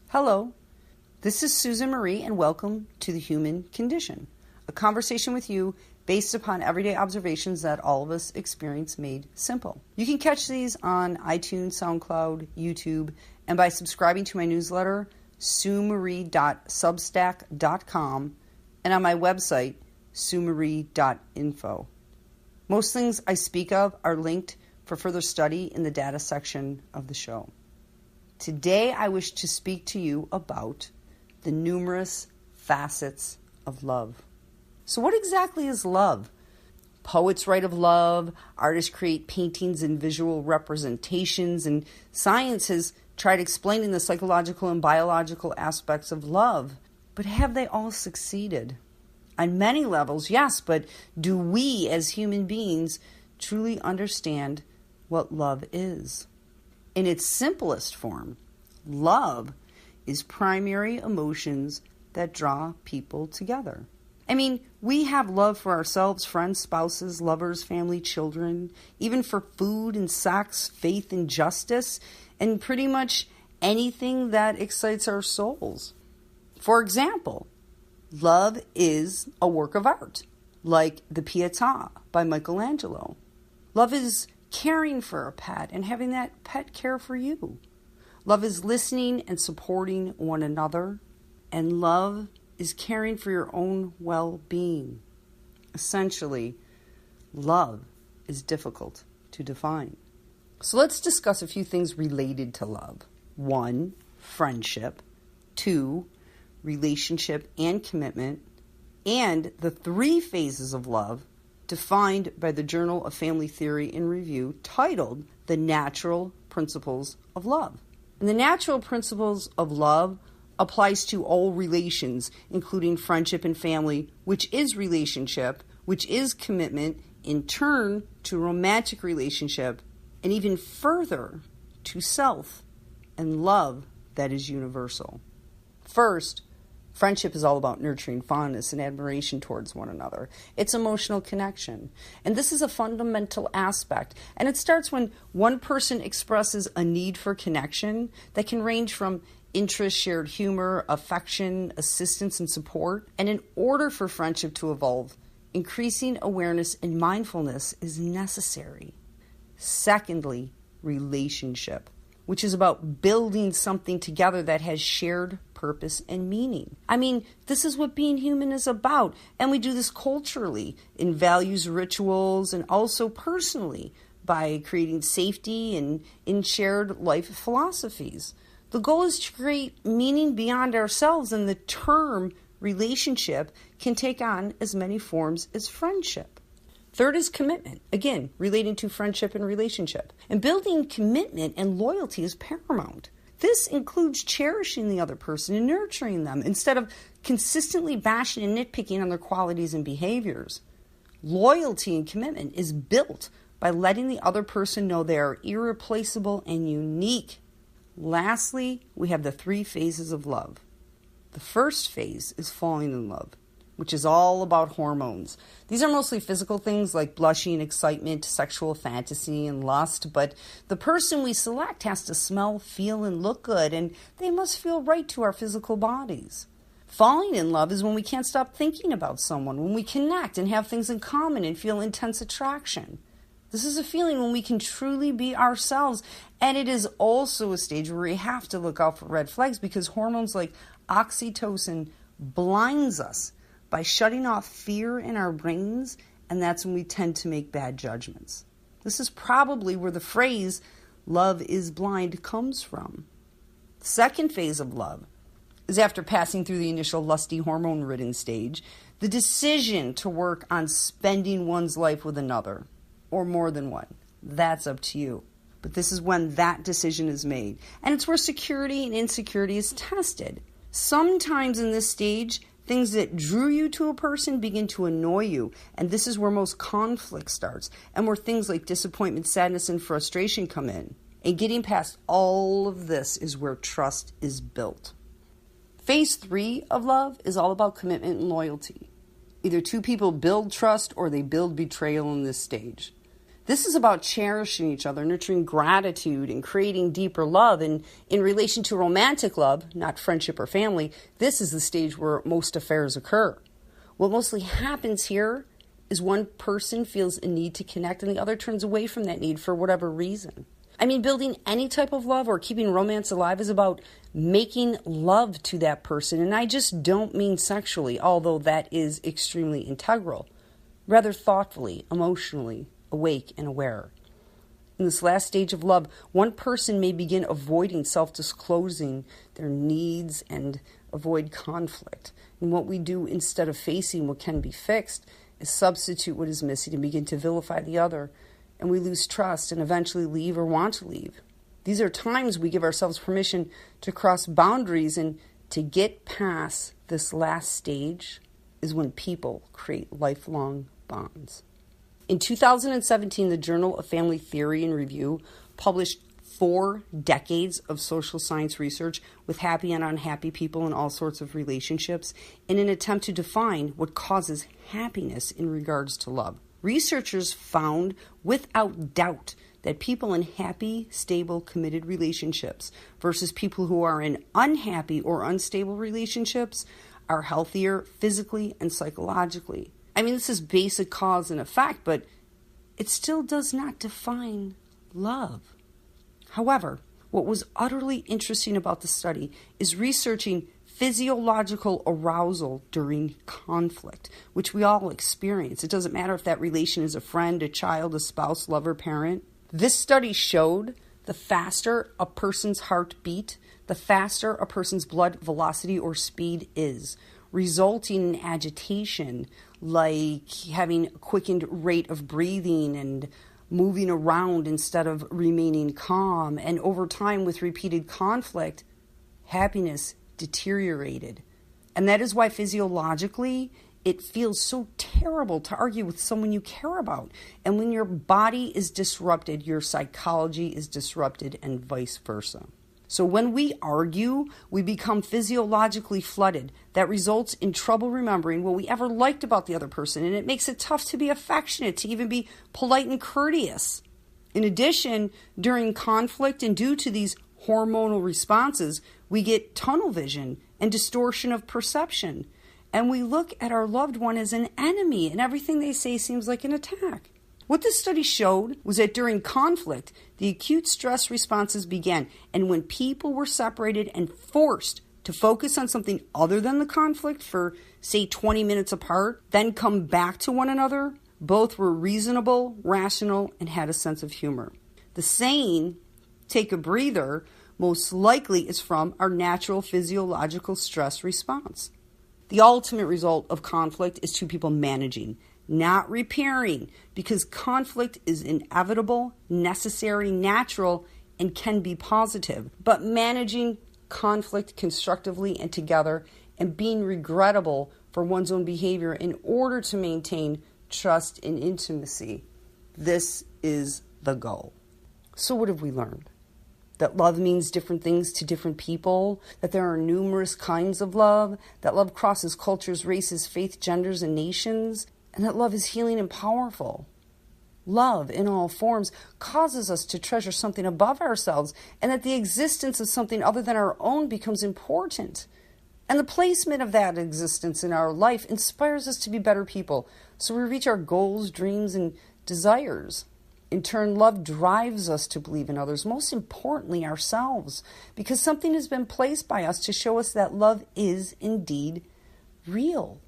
Hello, this is Susan Marie, and welcome to The Human Condition, a conversation with you based upon everyday observations that all of us experience made simple. You can catch these on iTunes, SoundCloud, YouTube, and by subscribing to my newsletter, suemarie.substack.com, and on my website, suemarie.info. Most things I speak of are linked for further study in the data section of the show. Today, I wish to speak to you about the numerous facets of love. So what exactly is love? Poets write of love, artists create paintings and visual representations, and science has tried explaining the psychological and biological aspects of love. But have they all succeeded? On many levels, yes, but do we as human beings truly understand what love is? In its simplest form, love is primary emotions that draw people together. I mean, we have love for ourselves, friends, spouses, lovers, family, children, even for food and sex, faith and justice, and pretty much anything that excites our souls. For example, love is a work of art, like the Pietà by Michelangelo. Love is caring for a pet and having that pet care for you. Love is listening and supporting one another. And love is caring for your own well-being. Essentially, love is difficult to define. So let's discuss a few things related to love. 1, friendship. 2, relationship and commitment. And the 3 phases of love defined by the Journal of Family Theory and Review, titled The Natural Principles of Love. And the natural principles of love applies to all relations, including friendship and family, which is relationship, which is commitment, in turn to romantic relationship, and even further to self and love that is universal. First, friendship is all about nurturing fondness and admiration towards one another. It's emotional connection. And this is a fundamental aspect. And it starts when one person expresses a need for connection that can range from interest, shared humor, affection, assistance, and support. And in order for friendship to evolve, increasing awareness and mindfulness is necessary. Secondly, relationship, which is about building something together that has shared purpose and meaning. I mean, this is what being human is about. And we do this culturally in values, rituals, and also personally by creating safety and in shared life philosophies. The goal is to create meaning beyond ourselves, and the term relationship can take on as many forms as friendship. Third is commitment, again, relating to friendship and relationship. And building commitment and loyalty is paramount. This includes cherishing the other person and nurturing them instead of consistently bashing and nitpicking on their qualities and behaviors. Loyalty and commitment is built by letting the other person know they are irreplaceable and unique. Lastly, we have the 3 phases of love. The first phase is falling in love, which is all about hormones. These are mostly physical things like blushing, excitement, sexual fantasy, and lust, but the person we select has to smell, feel, and look good, and they must feel right to our physical bodies. Falling in love is when we can't stop thinking about someone, when we connect and have things in common and feel intense attraction. This is a feeling when we can truly be ourselves, and it is also a stage where we have to look out for red flags because hormones like oxytocin blinds us by shutting off fear in our brains, and that's when we tend to make bad judgments. This is probably where the phrase, love is blind, comes from. The second phase of love is after passing through the initial lusty hormone-ridden stage, the decision to work on spending one's life with another, or more than one. That's up to you. But this is when that decision is made, and it's where security and insecurity is tested. Sometimes in this stage, things that drew you to a person begin to annoy you, and this is where most conflict starts, and where things like disappointment, sadness, and frustration come in. And getting past all of this is where trust is built. Phase 3 of love is all about commitment and loyalty. Either two people build trust or they build betrayal in this stage. This is about cherishing each other, nurturing gratitude, and creating deeper love. And in relation to romantic love, not friendship or family, this is the stage where most affairs occur. What mostly happens here is one person feels a need to connect and the other turns away from that need for whatever reason. I mean, building any type of love or keeping romance alive is about making love to that person. And I just don't mean sexually, although that is extremely integral. Rather thoughtfully, emotionally, awake and aware. In this last stage of love, one person may begin avoiding self-disclosing their needs and avoid conflict. And what we do instead of facing what can be fixed is substitute what is missing and begin to vilify the other. And we lose trust and eventually leave or want to leave. These are times we give ourselves permission to cross boundaries, and to get past this last stage is when people create lifelong bonds. In 2017, the Journal of Family Theory and Review published 4 decades of social science research with happy and unhappy people in all sorts of relationships in an attempt to define what causes happiness in regards to love. Researchers found without doubt that people in happy, stable, committed relationships versus people who are in unhappy or unstable relationships are healthier physically and psychologically. I mean, this is basic cause and effect, but it still does not define love. However, what was utterly interesting about the study is researching physiological arousal during conflict, which we all experience. It doesn't matter if that relation is a friend, a child, a spouse, lover, parent. This study showed the faster a person's heart beat, the faster a person's blood velocity or speed is, resulting in agitation, like having a quickened rate of breathing and moving around instead of remaining calm. And over time, with repeated conflict, happiness deteriorated. And that is why physiologically, it feels so terrible to argue with someone you care about. And when your body is disrupted, your psychology is disrupted, and vice versa. So when we argue, we become physiologically flooded. That results in trouble remembering what we ever liked about the other person, and it makes it tough to be affectionate, to even be polite and courteous. In addition, during conflict and due to these hormonal responses, we get tunnel vision and distortion of perception. And we look at our loved one as an enemy, and everything they say seems like an attack. What this study showed was that during conflict, the acute stress responses began. And when people were separated and forced to focus on something other than the conflict for, say, 20 minutes apart, then come back to one another, both were reasonable, rational, and had a sense of humor. The saying, take a breather, most likely is from our natural physiological stress response. The ultimate result of conflict is two people managing, not repairing, because conflict is inevitable, necessary, natural, and can be positive. But managing conflict constructively and together, and being regrettable for one's own behavior in order to maintain trust and intimacy, this is the goal. So what have we learned? That love means different things to different people, that there are numerous kinds of love, that love crosses cultures, races, faith, genders, and nations, and that love is healing and powerful. Love, in all forms, causes us to treasure something above ourselves, and that the existence of something other than our own becomes important. And the placement of that existence in our life inspires us to be better people, so we reach our goals, dreams, and desires. In turn, love drives us to believe in others, most importantly ourselves, because something has been placed by us to show us that love is indeed real.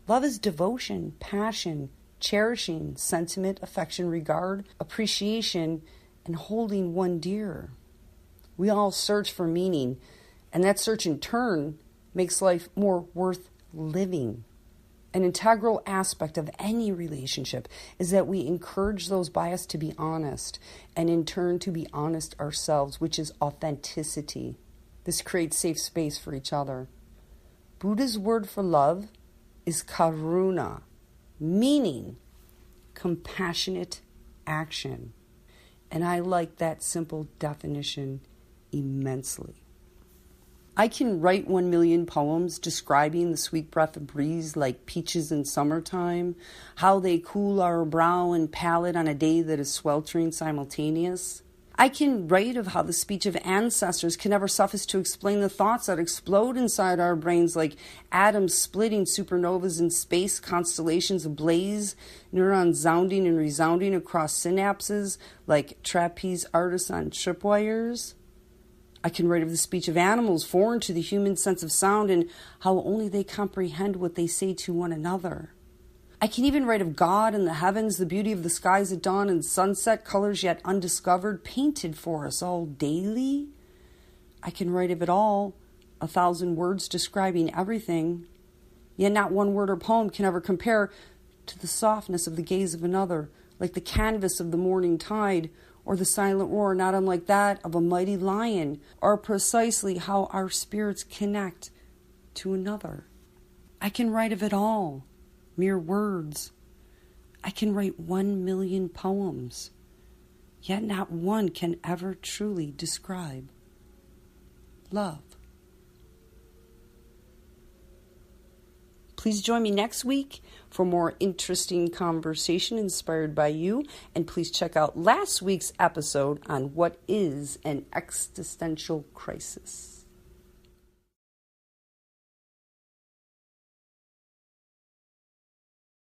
Love is devotion, passion, cherishing, sentiment, affection, regard, appreciation, and holding one dear. We all search for meaning, and that search in turn makes life more worth living. An integral aspect of any relationship is that we encourage those by us to be honest, and in turn to be honest ourselves, which is authenticity. This creates safe space for each other. Buddha's word for love is karuna, meaning compassionate action. And I like that simple definition immensely. I can write 1 million poems describing the sweet breath of breeze like peaches in summertime, how they cool our brow and palate on a day that is sweltering simultaneous. I can write of how the speech of ancestors can never suffice to explain the thoughts that explode inside our brains like atoms splitting, supernovas in space, constellations ablaze, neurons sounding and resounding across synapses like trapeze artists on tripwires. I can write of the speech of animals foreign to the human sense of sound and how only they comprehend what they say to one another. I can even write of God and the heavens, the beauty of the skies at dawn and sunset, colors yet undiscovered, painted for us all daily. I can write of it all, 1,000 words describing everything, yet not one word or poem can ever compare to the softness of the gaze of another, like the canvas of the morning tide, or the silent roar not unlike that of a mighty lion, or precisely how our spirits connect to another. I can write of it all, mere words. I can write 1 million poems, yet not one can ever truly describe love. Please join me next week for more interesting conversation inspired by you. And please check out last week's episode on what is an existential crisis.